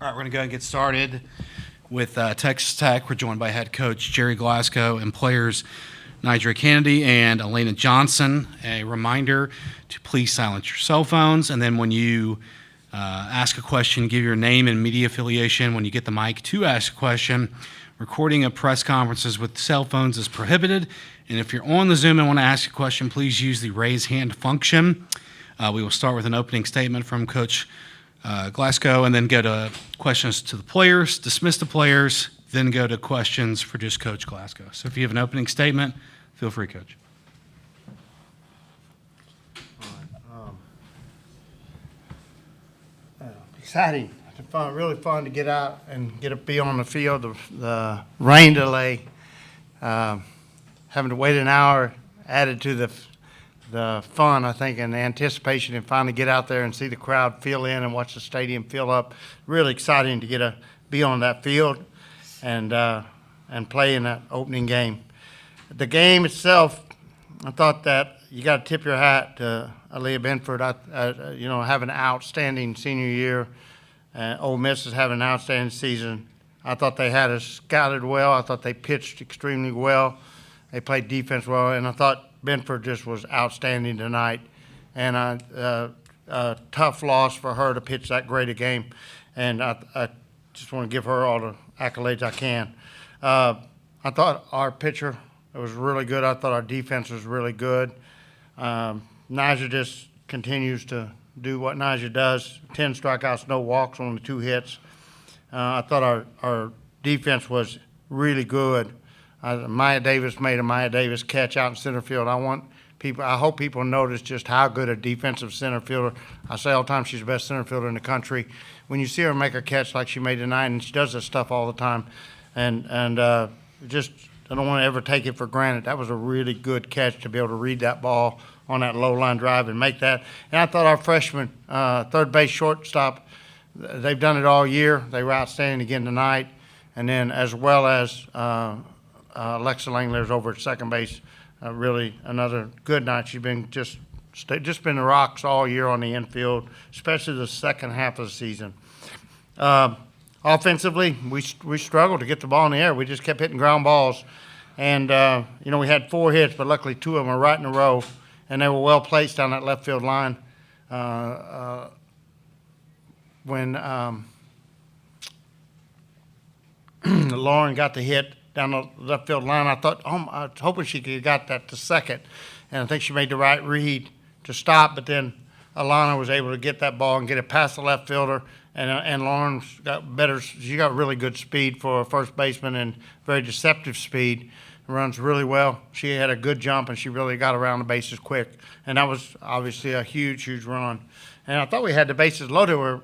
All right, we're going to go ahead and get started with Texas Tech. We're joined by head coach Gerry Glasco and players Nijaree Canady and Alana Johnson. A reminder to please silence your cell phones, and then when you ask a question, give your name and media affiliation. When you get the mic to ask a question, recording of press conferences with cell phones is prohibited. And if you're on the Zoom and want to ask a question, please use the raise hand function. We will start with an opening statement from Coach Glasco, and then go to questions to the players, dismiss the players, then go to questions for just Coach Glasco. So if you have an opening statement, feel free, Coach. Exciting. Really fun to get out and be on the field. The rain delay, having to wait an hour added to the fun, I think, and the anticipation, and finally get out there and see the crowd fill in and watch the stadium fill up. Really exciting to be on that field and play in that opening game. The game itself, I thought that you got to tip your hat to Aaliyah Benford. Having an outstanding senior year. Ole Miss is having an outstanding season. I thought they had us scouted well. I thought they pitched extremely well. They played defense well, and I thought Benford just was outstanding tonight. And a tough loss for her to pitch that great a game. And I just want to give her all the accolades I can. I thought our pitcher was really good. I thought our defense was really good. Nijaree just continues to do what Nijaree does. 10 strikeouts, no walks, only 2 hits. I thought our defense was really good. Maya Davis made a Maya Davis catch out in center field. I hope people notice just how good a defensive center fielder. I say all the time she's the best center fielder in the country. When you see her make a catch like she made tonight, and she does this stuff all the time, and just I don't want to ever take it for granted. That was a really good catch to be able to read that ball on that low line drive and make that. And I thought our freshman third base shortstop, they've done it all year. They were outstanding again tonight, and then as well as Alexa Langler's over at second base. Really another good night. She's been just been the rocks all year on the infield, especially the second half of the season. Offensively, we struggled to get the ball in the air. We just kept hitting ground balls, and we had 4 hits, but luckily 2 of them were right in a row, and they were well placed down that left field line. When Lauren got the hit down the left field line, I was hoping she could have got that to second, and I think she made the right read to stop, but then Alana was able to get that ball and get it past the left fielder, and Lauren's got better. She got really good speed for a first baseman and very deceptive speed. Runs really well. She had a good jump, and she really got around the bases quick, and that was obviously a huge run. And I thought we had the bases loaded where,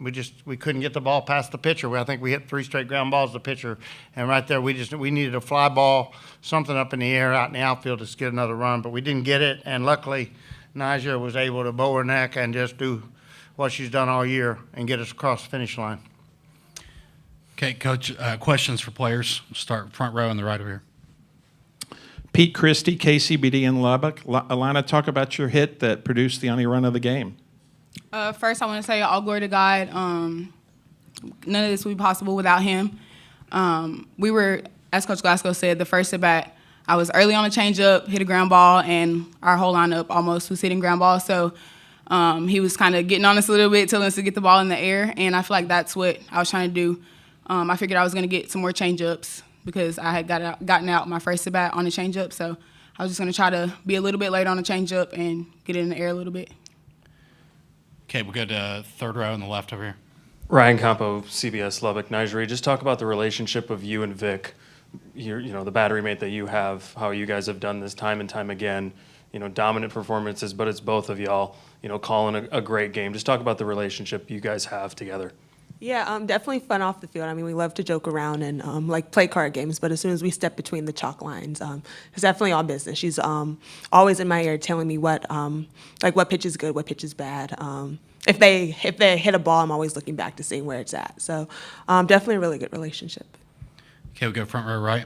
we couldn't get the ball past the pitcher. I think we hit 3 straight ground balls to the pitcher, and right there we needed a fly ball, something up in the air out in the outfield to get another run, but we didn't get it. And luckily, Nijaree was able to bow her neck and just do what she's done all year and get us across the finish line. Okay, Coach, questions for players. We'll start front row on the right over here. Pete Christie, KCBD in Lubbock. Alana, talk about your hit that produced the only run of the game. First, I want to say all glory to God. None of this would be possible without him. We were, as Coach Glasco said, the first at bat. I was early on a changeup, hit a ground ball, and our whole lineup almost was hitting ground balls. So he was kind of getting on us a little bit, telling us to get the ball in the air, and I feel like that's what I was trying to do. I figured I was going to get some more changeups because I had gotten out my first at bat on a changeup. So I was just going to try to be a little bit late on a changeup and get it in the air a little bit. Okay, we'll go to third row on the left over here. Ryan Campo, CBS Lubbock. Nijaree, just talk about the relationship of you and Vic, the battery mate that you have, how you guys have done this time and time again, dominant performances, but it's both of y'all, calling a great game. Just talk about the relationship you guys have together. Yeah, definitely fun off the field. I mean, we love to joke around and play card games, but as soon as we step between the chalk lines, it's definitely all business. She's always in my ear telling me what pitch is good, what pitch is bad. If they hit a ball, I'm always looking back to see where it's at. So definitely a really good relationship. Okay, we'll go front row right.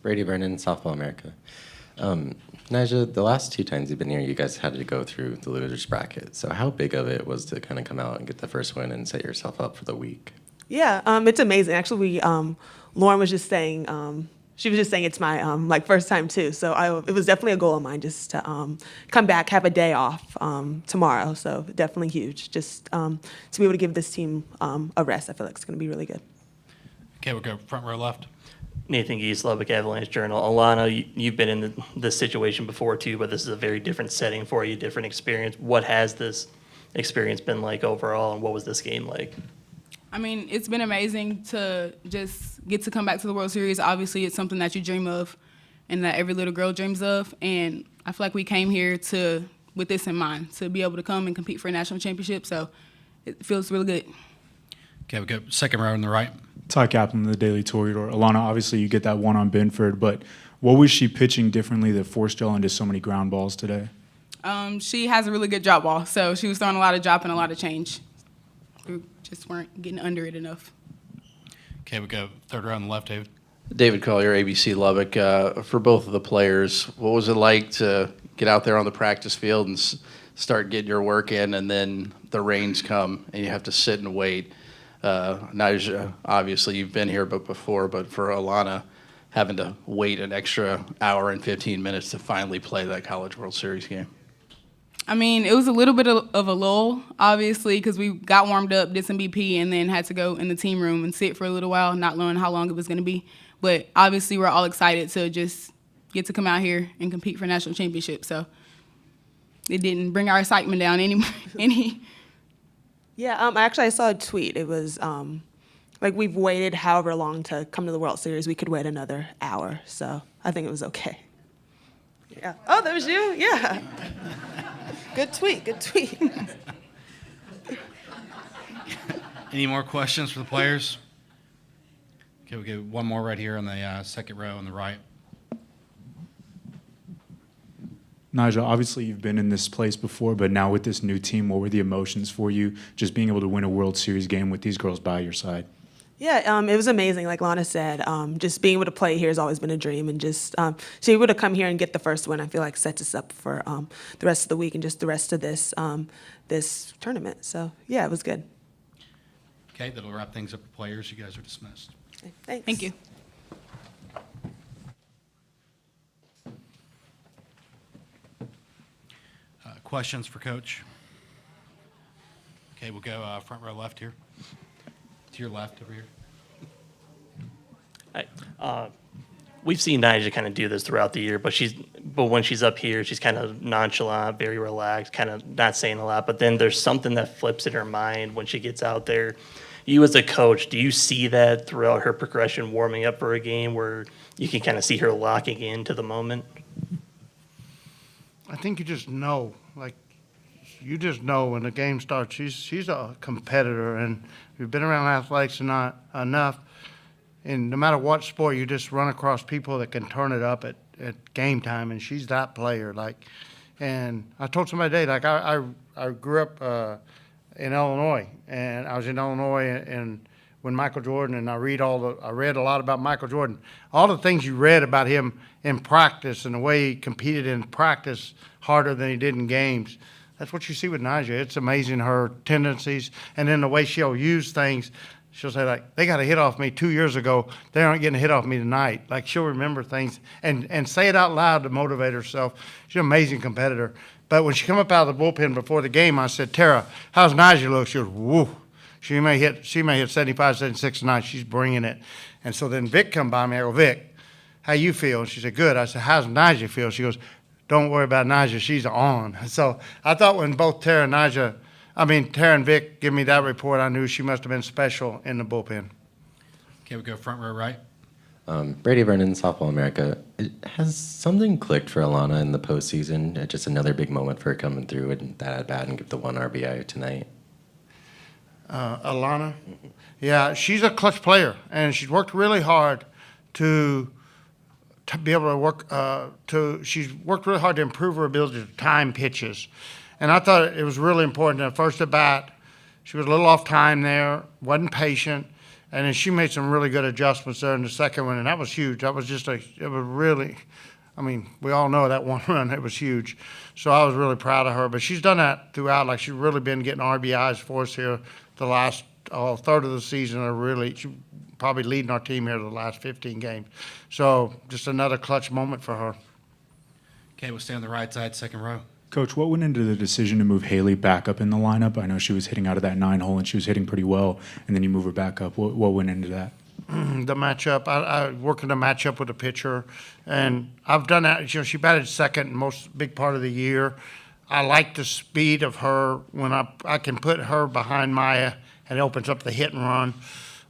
Brady Brennan, Softball America. Nijaree, the last 2 times you've been here, you guys had to go through the losers bracket. So how big of it was to kind of come out and get the first win and set yourself up for the week? Yeah, it's amazing. Actually, Lauren was just saying, she was just saying it's my like first time too. So it was definitely a goal of mine just to come back, have a day off tomorrow. So definitely huge. Just to be able to give this team a rest, I feel like it's going to be really good. Okay, we'll go front row left. Nathan Geese, Lubbock Avalanche Journal. Alana, you've been in this situation before too, but this is a very different setting for you, different experience. What has this experience been like overall, and what was this game like? I mean, it's been amazing to just get to come back to the World Series. Obviously, it's something that you dream of and that every little girl dreams of. And I feel like we came here with this in mind, to be able to come and compete for a national championship. So it feels really good. Okay, we go second row on the right. Ty Kaplan, the Daily Toreador. Alana, obviously you get that one on Binford, but what was she pitching differently that forced y'all into so many ground balls today? She has a really good drop ball, so she was throwing a lot of drop and a lot of change. We just weren't getting under it enough. Okay, we go third row on the left, David. David Collier, ABC Lubbock. For both of the players, what was it like to get out there on the practice field and start getting your work in, and then the rains come and you have to sit and wait? Nijaree, obviously you've been here before, but for Alana, having to wait an extra hour and 15 minutes to finally play that College World Series game. I mean, it was a little bit of a lull, obviously, because we got warmed up, did some BP, and then had to go in the team room and sit for a little while, not knowing how long it was going to be. But obviously we're all excited to just get to come out here and compete for national championship. So it didn't bring our excitement down any. Yeah, actually, I saw a tweet. It was like we've waited however long to come to the World Series. We could wait another hour, so I think it was okay. Yeah. Oh, that was you? Yeah. Good tweet, good tweet. Any more questions for the players? Okay, we get one more right here on the second row on the right. Nijaree, obviously you've been in this place before, but now with this new team, what were the emotions for you just being able to win a World Series game with these girls by your side? Yeah, it was amazing. Like Lana said, just being able to play here has always been a dream, and just to be able to come here and get the first win, I feel like sets us up for the rest of the week and just the rest of this this tournament. So yeah, it was good. Okay, that'll wrap things up for players. You guys are dismissed. Okay, thanks. Thank you. Questions for Coach? Okay, we'll go front row left here. To your left over here. We've seen Nijaree kind of do this throughout the year, but when she's up here, she's kind of nonchalant, very relaxed, kind of not saying a lot. But then there's something that flips in her mind when she gets out there. You as a coach, do you see that throughout her progression, warming up for a game, where you can kind of see her locking into the moment? I think you just know, you just know when the game starts. She's a competitor, and you've been around athletics enough, and no matter what sport, you just run across people that can turn it up at game time, and she's that player. And I told somebody today, I grew up in Illinois, and I was in Illinois and when Michael Jordan, and I read a lot about Michael Jordan. All the things you read about him in practice and the way he competed in practice harder than he did in games. That's what you see with Nijaree. It's amazing, her tendencies, and then the way she'll use things. She'll say, they got a hit off me 2 years ago. They aren't getting a hit off me tonight. She'll remember things and say it out loud to motivate herself. She's an amazing competitor. But when she come up out of the bullpen before the game, I said, Tara, how's Nijaree look? She goes, woo. She may hit 75, 76 tonight. She's bringing it. And so then Vic come by me. I go, Vic, how you feel? And she said, good. I said, how's Nijaree feel? She goes, don't worry about Nijaree. She's on. So I thought when both Tara and Vic give me that report, I knew she must have been special in the bullpen. Okay, we go front row right. Brady Vernon, Softball America. Has something clicked for Alana in the postseason? Just another big moment for her coming through and that at bat and give the one RBI tonight. Alana, yeah, she's a clutch player, and she's worked really hard to be able to work. She's worked really hard to improve her ability to time pitches, and I thought it was really important. At first at bat, she was a little off time there, wasn't patient. And then she made some really good adjustments there in the second one, and that was huge. That was it was really I mean, we all know that one run, it was huge. So I was really proud of her. But she's done that throughout. Like, she's really been getting RBIs for us here the last third of the season. She's probably leading our team here the last 15 games. So just another clutch moment for her. Okay, we'll stay on the right side, second row. Coach, what went into the decision to move Haley back up in the lineup? I know she was hitting out of that 9-hole and she was hitting pretty well, and then you move her back up. What went into that? The matchup, I work in a matchup with a pitcher, and I've done that. You know, she batted second most big part of the year. I like the speed of her when I can put her behind Maya, and it opens up the hit and run.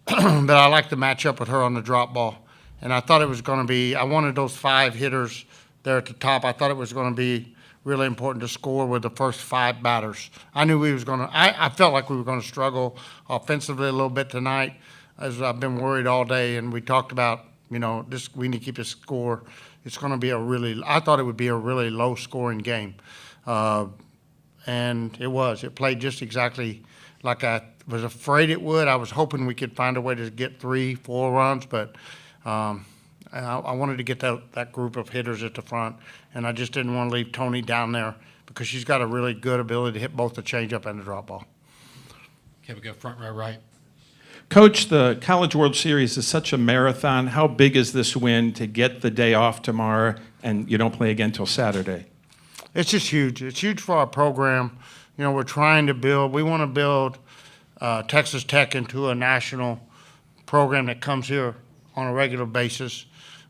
But I like the matchup with her on the drop ball, and I thought it was going to be. I wanted those 5 hitters there at the top. I thought it was going to be really important to score with the first 5 batters. I knew we was going to. I felt like we were going to struggle offensively a little bit tonight, as I've been worried all day, and we talked about, you know, this. We need to keep this score. It's going to be I thought it would be a really low-scoring game, and it was. It played just exactly like I was afraid it would. I was hoping we could find a way to get 3-4 runs, but I wanted to get that group of hitters at the front, and I just didn't want to leave Tony down there because she's got a really good ability to hit both the changeup and the drop ball. Okay, we go front row right. Coach, the College World Series is such a marathon. How big is this win to get the day off tomorrow and you don't play again until Saturday? It's just huge. It's huge for our program. You know, we're trying to build. We want to build Texas Tech into a national program that comes here on a regular basis.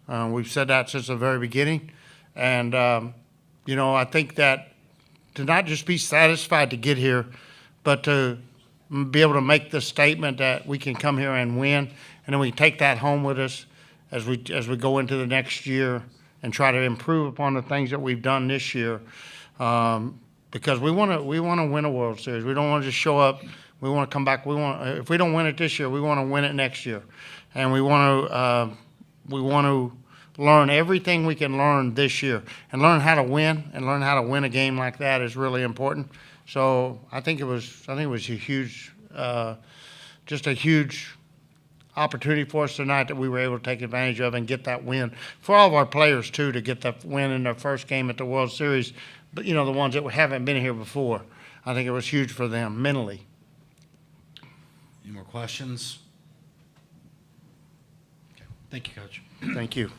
We've said that since the very beginning. And, you know, I think that to not just be satisfied to get here, but to be able to make the statement that we can come here and win, and then we take that home with us as we go into the next year and try to improve upon the things that we've done this year. Because we want to win a World Series. We don't want to just show up. We want to come back. If we don't win it this year, we want to win it next year, and we want to learn everything we can learn this year, and learn how to win, and learn how to win a game like that is really important. So I think it was a huge, just a huge opportunity for us tonight that we were able to take advantage of and get that win for all of our players too, to get that win in their first game at the World Series. But you know, the ones that haven't been here before, I think it was huge for them mentally. Any more questions? Okay. Thank you, Coach. Thank you.